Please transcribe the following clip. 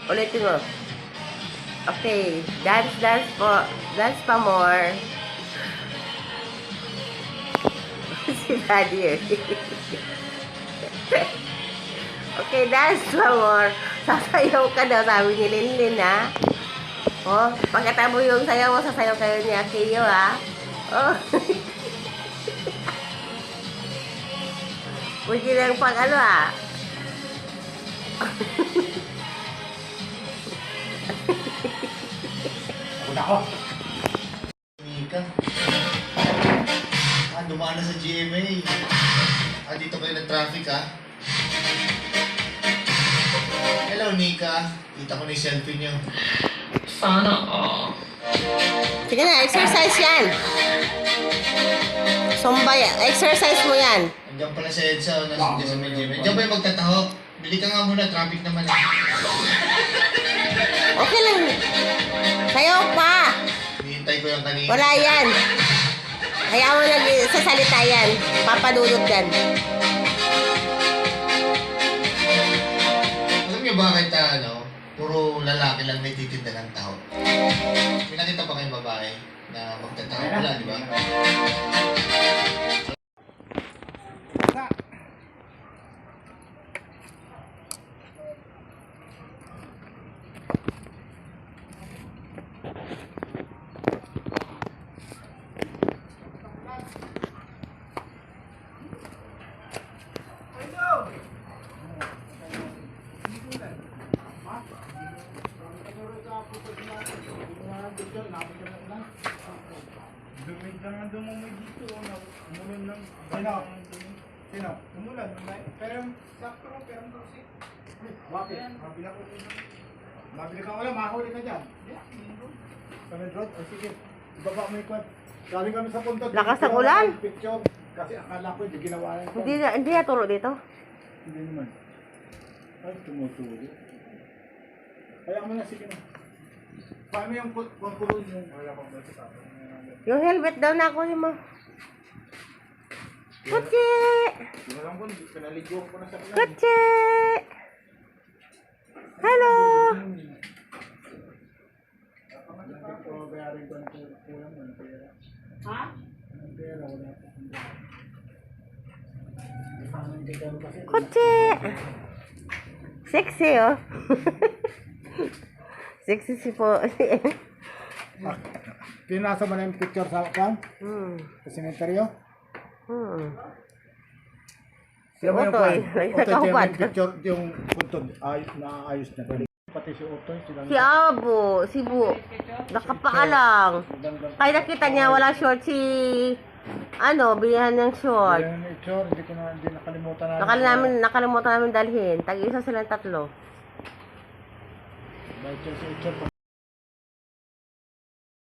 Ulitin mo. Okay. Dance, dance po. Dance pa more. Si Daddy eh. Okay, dance pa more. Sasayaw ka daw, sabi ni Linlin, ha? Oh, pagkatapos yung sayaw mo, sasayaw kayo ni Akiyo, ha? Oh. Pwede lang pag ano, ha? Una ko. Nika. Dumaan na sa GMA. Dito kayo nag-traffic, ha? Hello, Nika. Kita ko na yung selfie niyo. Sana all. Sige na, exercise yan. Sumbay, exercise mo yan. Andiyan pala sa EDSA, nasa sa may GMA. Andiyan ba yung magtatahok? Bili ka nga muna, traffic naman. Okay lang. Sayaw pa. Hinihintay ko yung kanina. Wala yan. Kaya mo nagsasalita yan. Papadulog yan. Alam niyo bakit puro lalaki lang may titinda ng taho? May nakita ba kayong babae na magtataho? Wala, di ba? Sino? Umulan. Pero sakto mo, pero kasi. Bakit? Mabila ko rin. Mabila ka wala, mahuli ka dyan. Sa main road? O sige, ibaba mo yung kwad. Galing kami sa punta. Lakas ng ulan? Picture. Kasi akala ko hindi ginawa yung kwad. Hindi na turo dito. Hindi naman. Ay, tumuturo. Kaya mo na, sige na. Paano yung pangkulong yung wala pang balik sa akin? Yung helmet daw na ako mo. Kutsi! Hindi lang po, pinaligo ko na sa kanya. Kutsi! Hello! Ha? Kutsi! Sexy, oh. Sexy si po. Pinasa mo na yung picture sa kwan? Sa sementeryo? Si Otoy, nakakahubad. Yung picture, yung puntod, naayos na. Pati si Otoy, Si Abo, si Bu. Nakapaalang. Kaya nakita niya walang short si... bilihan ng short. Yung picture, hindi nakalimutan namin. Nakalimutan namin dalhin. Tag-isa silang tatlo. Picture.